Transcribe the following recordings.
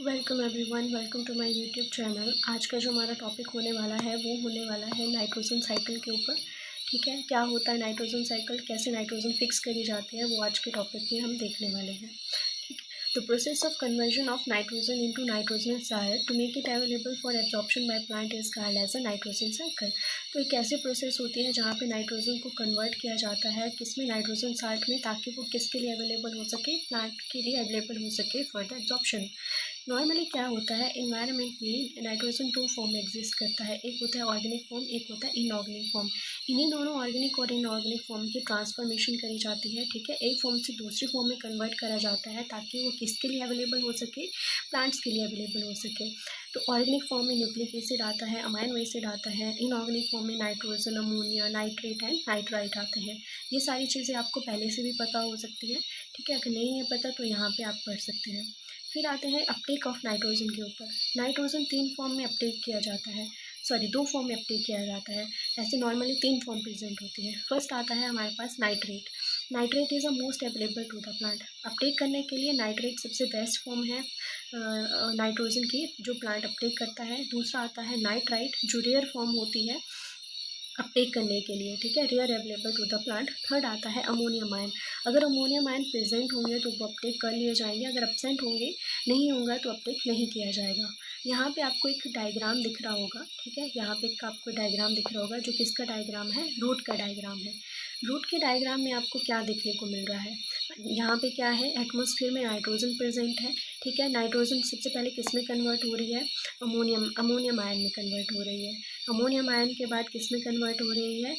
Welcome everyone, welcome to my YouTube channel. आज का जो हमारा टॉपिक होने वाला है वो होने वाला है नाइट्रोजन साइकिल के ऊपर। ठीक है, क्या होता है नाइट्रोजन साइकिल, कैसे नाइट्रोजन फिक्स करी जाती है, वो आज के टॉपिक में हम देखने वाले हैं। ठीक है, the process of conversion of nitrogen into nitrogen salt to make it available for absorption by plant is called as a nitrogen cycle. तो एक ऐसी प्रोसेस होती है जहाँ पे नाइट्रोजन को कन्वर्ट किया जाता है किसमें, नाइट्रोजन साल्ट में, ताकि वो किसके लिए अवेलेबल हो सके, प्लांट के लिए अवेलेबल हो सके फॉर द एब्जॉर्प्शन। नॉर्मली क्या होता है, इन्वायरमेंट में नाइट्रोजन दो फॉर्म में एग्जिस्ट करता है। एक होता है ऑर्गेनिक फॉर्म, एक होता है इनऑर्गेनिक फॉर्म। इन्हीं दोनों ऑर्गेनिक और इनऑर्गेनिक फॉर्म की ट्रांसफॉर्मेशन करी जाती है। ठीक है, एक फॉर्म से दूसरी फॉर्म में कन्वर्ट करा जाता है ताकि वो किसके लिए अवेलेबल हो सके, प्लांट्स के लिए अवेलेबल हो सके। तो ऑर्गेनिक फॉर्म में न्यूक्लिक एसिड आता है, अमाइनो एसिड आता है। इनऑर्गेनिक फॉर्म में nitrogen, ammonia, nitrate and nitrite आते हैं। ये सारी चीज़ें आपको पहले से भी पता हो सकती है। ठीक है, अगर नहीं है पता तो यहाँ पे आप पढ़ सकते हैं। फिर आते हैं अपटेक ऑफ नाइट्रोजन के ऊपर। नाइट्रोजन तीन फॉर्म में अपटेक किया जाता है, सॉरी दो फॉर्म में अपटेक किया जाता है। ऐसे नॉर्मली तीन फॉर्म प्रेजेंट होती है। फर्स्ट आता है हमारे पास nitrate. Nitrate is a most available to the plant. Uptake करने के लिए नाइट्रेट सबसे बेस्ट फॉर्म है नाइट्रोजन की, जो प्लांट अपटेक करता है। दूसरा आता है नाइट्राइट, जो रेयर फॉर्म होती है अपटेक करने के लिए। ठीक है, rare available to the plant. Third आता है अमोनियम आयन। अगर अमोनियम आयन प्रेजेंट होंगे तो वो अपटेक कर लिए जाएंगे, अगर एब्सेंट होंगे, नहीं होगा तो अपटेक नहीं किया जाएगा। यहाँ पे आपको एक डायग्राम दिख रहा होगा। ठीक है, यहाँ पे एक आपको डायग्राम दिख रहा होगा, जो किसका डायग्राम है, रूट का डायग्राम है। रूट के डायग्राम में आपको क्या देखने को मिल रहा है, यहाँ पे क्या है, एटमॉस्फेयर में नाइट्रोजन प्रेजेंट है। ठीक है, नाइट्रोजन सबसे पहले किस में कन्वर्ट हो रही है, अमोनियम आयन में कन्वर्ट हो रही है। अमोनियम आयन के बाद किस में कन्वर्ट हो रही है,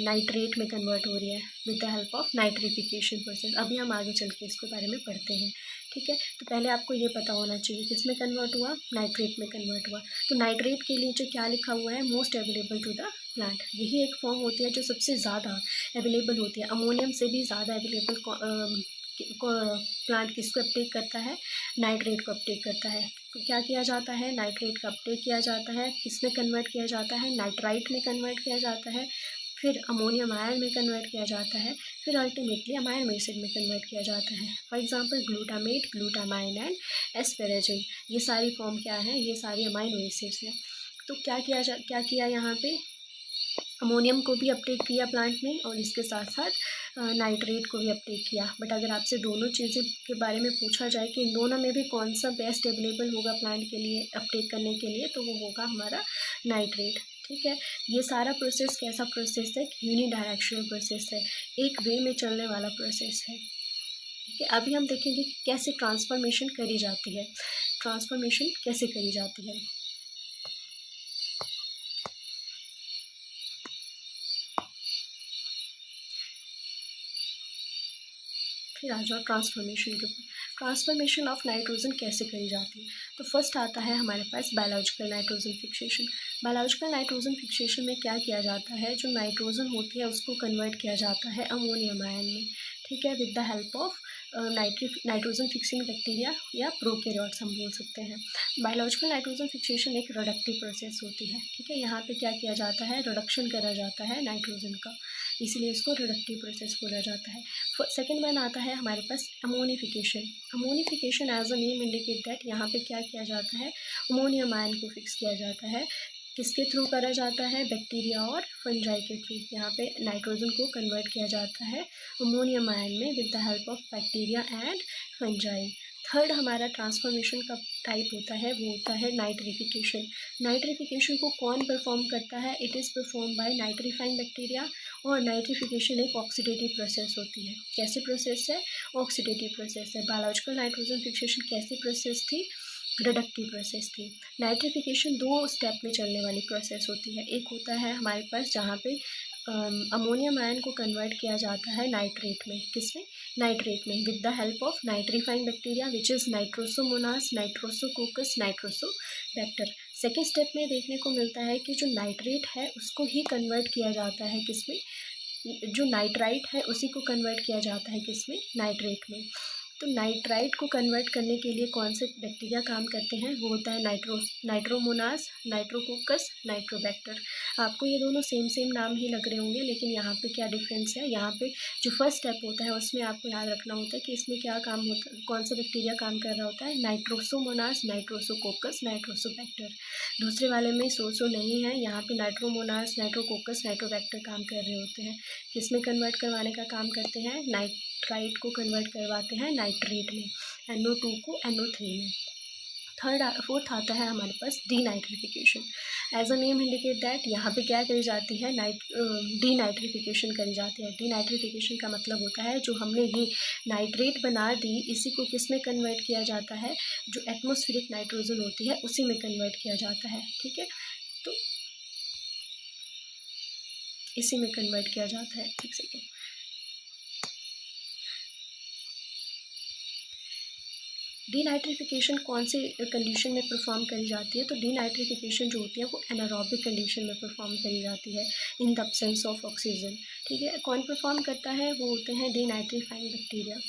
नाइट्रेट में कन्वर्ट हो रही है with the help of nitrification process. अभी हम आगे चल के इसके बारे में पढ़ते हैं। ठीक है, तो पहले आपको ये पता होना चाहिए किस में कन्वर्ट हुआ, नाइट्रेट में कन्वर्ट हुआ। तो नाइट्रेट के लिए जो क्या लिखा हुआ है, most available to the plant. यही एक फॉर्म होती है जो सबसे ज़्यादा अवेलेबल होती है, अमोनियम से भी ज़्यादा अवेलेबल प्लांट किसको अपटेक करता है, नाइट्रेट को अपटेक करता है। तो क्या किया जाता है, नाइट्रेट का अपटेक किया जाता है, किस में कन्वर्ट किया जाता है, नाइट्राइट में कन्वर्ट किया जाता है, फिर अमोनियम आयन में कन्वर्ट किया जाता है, फिर अल्टीमेटली अमाइनो एसिड में कन्वर्ट किया जाता है। For example glutamate, glutamine and asparagine, ये सारी फॉर्म क्या है, ये सारी अमाइनो एसिड्स हैं। तो क्या किया यहाँ पे, अमोनियम को भी अपटेक किया प्लांट में, और इसके साथ साथ नाइट्रेट को भी अपटेक किया। बट अगर आपसे दोनों चीज़ें के बारे में पूछा जाए कि इन दोनों में भी कौन सा बेस्ट अवेलेबल होगा प्लांट के लिए अपटेक करने के लिए, तो वो होगा हमारा नाइट्रेट। ठीक है, ये सारा प्रोसेस कैसा प्रोसेस है, यूनिडायरेक्शनल प्रोसेस है, एक वे में चलने वाला प्रोसेस है। ठीक है, अभी हम देखेंगे कि कैसे ट्रांसफॉर्मेशन करी जाती है, ट्रांसफॉर्मेशन कैसे करी जाती है। फिर आ जाओ ट्रांसफॉर्मेशन के ऊपर। ट्रांसफॉर्मेशन ऑफ नाइट्रोजन कैसे करी जाती है, तो फर्स्ट आता है हमारे पास biological nitrogen fixation. Biological nitrogen fixation में क्या किया जाता है, जो नाइट्रोजन होती है उसको कन्वर्ट किया जाता है अमोनियम आयन में। ठीक है, with the help of nitrogen fixing bacteria या प्रोकैरियोट्स हम बोल सकते हैं। बायोलॉजिकल नाइट्रोजन फिक्सेशन एक प्रोडक्टिव प्रोसेस होती है। ठीक है, यहाँ पे क्या किया जाता है, रिडक्शन करा जाता है नाइट्रोजन का, इसीलिए इसको रिडक्टिव प्रोसेस बोला जाता है। सेकेंड वन आता है हमारे पास ammonification. Ammonification as a name indicate that, यहाँ पे क्या किया जाता है, अमोनियम आयन को फिक्स किया जाता है। किसके थ्रू करा जाता है, बैक्टीरिया और फंजाई के थ्रू। यहाँ पे नाइट्रोजन को कन्वर्ट किया जाता है अमोनियम आयन में with the help of bacteria and fungi. Third हमारा ट्रांसफॉर्मेशन का टाइप होता है, वो होता है नाइट्रिफिकेशन। नाइट्रिफिकेशन को कौन परफॉर्म करता है, it is perform by nitrifying bacteria. और नाइट्रिफिकेशन एक ऑक्सीडेटिव प्रोसेस होती है। कैसी प्रोसेस है, ऑक्सीडेटिव प्रोसेस है। बायोलॉजिकल नाइट्रोजन फिक्सेशन कैसी प्रोसेस थी, रिडक्टिव प्रोसेस थी। नाइट्रिफिकेशन दो स्टेप में चलने वाली प्रोसेस होती है। एक होता है हमारे पास जहाँ पे अमोनियम आयन को कन्वर्ट किया जाता है नाइट्रेट में, किसमें, नाइट्रेट में, with the help of nitrifying bacteria which is Nitrosomonas, Nitrosococcus, Nitrosobacter. Second step में देखने को मिलता है कि जो नाइट्रेट है उसको ही कन्वर्ट किया जाता है किसमें, जो नाइट्राइट है उसी को कन्वर्ट किया जाता है किसमें, नाइट्रेट में। तो नाइट्राइट को कन्वर्ट करने के लिए कौन से बैक्टीरिया काम करते हैं, वो होता है नाइट्रोमोनास, नाइट्रोकोकस, नाइट्रोबैक्टर। आपको ये दोनों सेम नाम ही लग रहे होंगे, लेकिन यहाँ पे क्या डिफरेंस है, यहाँ पे जो फर्स्ट स्टेप होता है उसमें आपको याद रखना होता है कि इसमें क्या काम होता है, कौन सा बैक्टीरिया काम कर रहा होता है, नाइट्रोसोमोनास, नाइट्रोसोकोकस, नाइट्रोसोबैक्टर। दूसरे वाले में सो नहीं है, यहाँ पे नाइट्रोमोनास, नाइट्रोकोकस, नाइट्रोबैक्टर काम कर रहे होते हैं। किसमें कन्वर्ट करवाने का काम करते हैं, नाइट्राइट को कन्वर्ट करवाते हैं नाइट्रेट में, NO2 को NO3 में। फोर्थ आता है हमारे पास denitrification. As a name indicate that, यहाँ पे क्या करी जाती है, डीनाइट्रिफिकेशन करी जाती है। डीनाइट्रिफिकेशन का मतलब होता है जो हमने ये नाइट्रेट बना दी, इसी को किस में कन्वर्ट किया जाता है, जो एटमॉस्फेरिक नाइट्रोजन होती है उसी में कन्वर्ट किया जाता है। ठीक है, तो इसी में कन्वर्ट किया जाता है। एक सेकेंड, डीनाइट्रिफिकेशन कौन से कंडीशन में परफॉर्म करी जाती है, तो डीनाइट्रिफिकेशन जो होती है वो एनारोबिक कंडीशन में परफॉर्म करी जाती है, in the absence of oxygen. ठीक है, कौन परफॉर्म करता है, वो होते हैं डीनाइट्रीफाइंग बैक्टीरिया।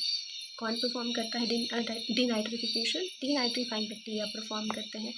कौन परफॉर्म करता है डीनाइट्रिफिकेशन, डीनाइट्रीफाइंग बैक्टीरिया परफॉर्म करते हैं।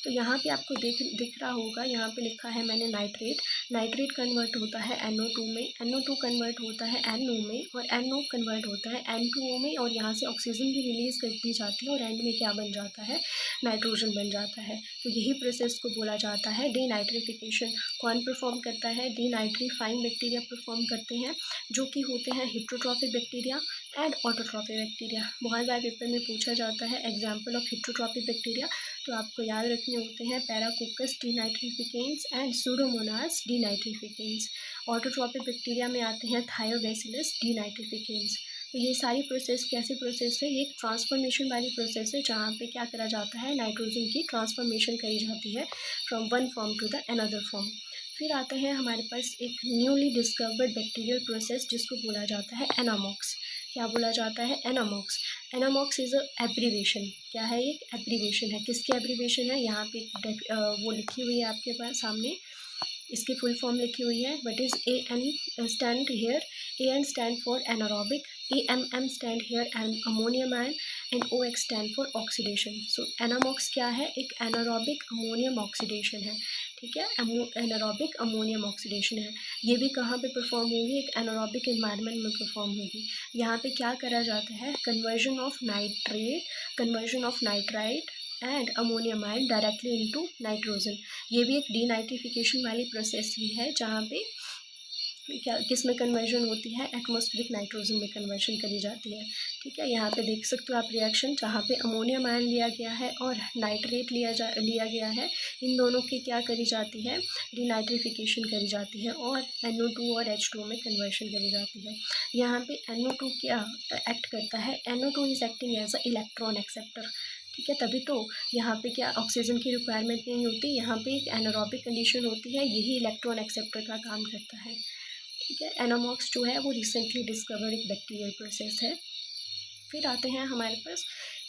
तो यहाँ पे आपको दिख रहा होगा, यहाँ पे लिखा है मैंने नाइट्रेट कन्वर्ट होता है NO2 में, NO2 कन्वर्ट होता है NO में, और NO कन्वर्ट होता है N2O में, और यहाँ से ऑक्सीजन भी रिलीज कर दी जाती है, और एंड में क्या बन जाता है, नाइट्रोजन बन जाता है। तो यही प्रोसेस को बोला जाता है डीनाइट्रिफिकेशन। कौन परफॉर्म करता है, डीनाइट्रीफाइंग बैक्टीरिया परफॉर्म करते हैं, जो कि होते हैं heterotrophic bacteria and autotrophic bacteria. बहुत बार पेपर में पूछा जाता है एग्जाम्पल ऑफ हेट्रोट्रॉफिक बैक्टीरिया, तो आपको याद रखने होते हैं पैराकोकस डीनाइट्रिफिकेंस एंड सूडोमोनास डीनाइट्रिफिकेंस। ऑटोट्रॉफिक बैक्टीरिया में आते हैं थायोबैसिलस डीनाइट्रिफिकेंस। तो ये सारी प्रोसेस कैसी प्रोसेस है, ये एक ट्रांसफॉर्मेशन वाली प्रोसेस है, जहाँ पे क्या करा जाता है, नाइट्रोजन की ट्रांसफॉर्मेशन करी जाती है from one form to the another form. फिर आते हैं हमारे पास एक न्यूली डिस्कवर्ड बैक्टीरियल प्रोसेस जिसको बोला जाता है एनामॉक्स। क्या बोला जाता है, एनामॉक्स। एनामॉक्स इज़ अ एब्रीवेशन। क्या है, एक एब्रीवेशन है। किसकी एब्रीवेशन है, यहाँ पे वो लिखी हुई है आपके पास सामने, इसकी फुल फॉर्म लिखी हुई है। What is AN stand here, AN stand for anaerobic, AMM stand here ammonium ion, and OX stand for oxidation. So anammox क्या है, एक एनारोबिक अमोनियम ऑक्सीडेशन है। ठीक है, एनारोबिक अमोनियम ऑक्सीडेशन है। ये भी कहाँ पे परफॉर्म होगी, एक एनारोबिक एनवायरनमेंट में परफॉर्म होगी। यहाँ पे क्या करा जाता है, conversion of nitrite and ammonium ion directly into nitrogen. ये भी एक डीनाइट्रिफिकेशन वाली प्रोसेस ही है, जहाँ पे क्या किस में कन्वर्जन होती है, एटमॉस्फेरिक नाइट्रोजन में कन्वर्जन करी जाती है। ठीक है, यहाँ पे देख सकते हो आप रिएक्शन, जहाँ पे अमोनियम आयन लिया गया है और नाइट्रेट लिया गया है, इन दोनों की क्या करी जाती है, डीनाइट्रिफिकेशन करी जाती है, और NO2 और H2O में कन्वर्शन करी जाती है। यहाँ पे NO2 क्या एक्ट करता है, NO2 is acting as a electron acceptor. ठीक है, तभी तो यहाँ पे क्या ऑक्सीजन की रिक्वायरमेंट नहीं होती, यहाँ पे एक एनारोबिक कंडीशन होती है, यही इलेक्ट्रॉन एक्सेप्टर का काम करता है। ठीक है, एनामॉक्स जो है वो रिसेंटली डिस्कवर्ड एक बैक्टीरियल प्रोसेस है। फिर आते हैं हमारे पास,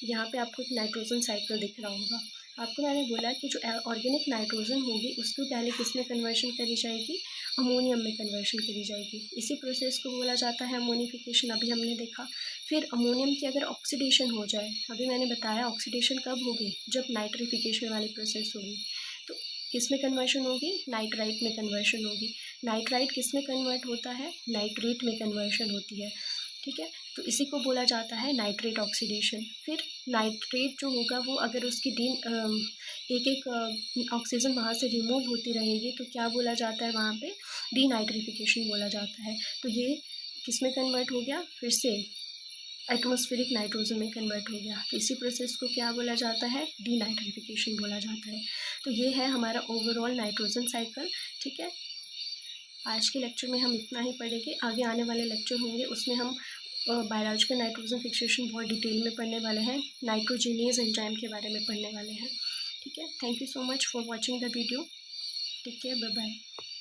यहाँ पे आपको एक नाइट्रोजन साइकिल दिख रहा होगा। आपको मैंने बोला कि जो ऑर्गेनिक नाइट्रोजन होगी उसको पहले किस में कन्वर्शन करी जाएगी, अमोनियम में कन्वर्शन करी जाएगी। इसी प्रोसेस को बोला जाता है अमोनिफिकेशन, अभी हमने देखा। फिर अमोनियम की अगर ऑक्सीडेशन हो जाए, अभी मैंने बताया ऑक्सीडेशन कब होगी, जब नाइट्रिफिकेशन वाली प्रोसेस होगी, तो किस में कन्वर्शन होगी, नाइट्राइट में कन्वर्शन होगी। नाइट्राइट किस में कन्वर्ट होता है, नाइट्रेट में कन्वर्शन होती है। ठीक है, तो इसी को बोला जाता है नाइट्रेट ऑक्सीडेशन। फिर नाइट्रेट जो होगा वो अगर उसकी एक ऑक्सीजन वहाँ से रिमूव होती रहेगी, तो क्या बोला जाता है, वहाँ पे डीनाइट्रिफिकेशन बोला जाता है। तो ये किस में कन्वर्ट हो गया, फिर से एटमॉस्फेरिक नाइट्रोजन में कन्वर्ट हो गया। तो इसी प्रोसेस को क्या बोला जाता है, डीनाइट्रिफिकेशन बोला जाता है। तो ये है हमारा ओवरऑल नाइट्रोजन साइकिल। ठीक है, आज के लेक्चर में हम इतना ही पढ़ेंगे, आगे आने वाले लेक्चर होंगे उसमें हम बायोलॉजिकल नाइट्रोजन फिक्सेशन बहुत डिटेल में पढ़ने वाले हैं, नाइट्रोजेनेज एंजाइम के बारे में पढ़ने वाले हैं। ठीक है, thank you so much for watching the video. Take care, bye bye.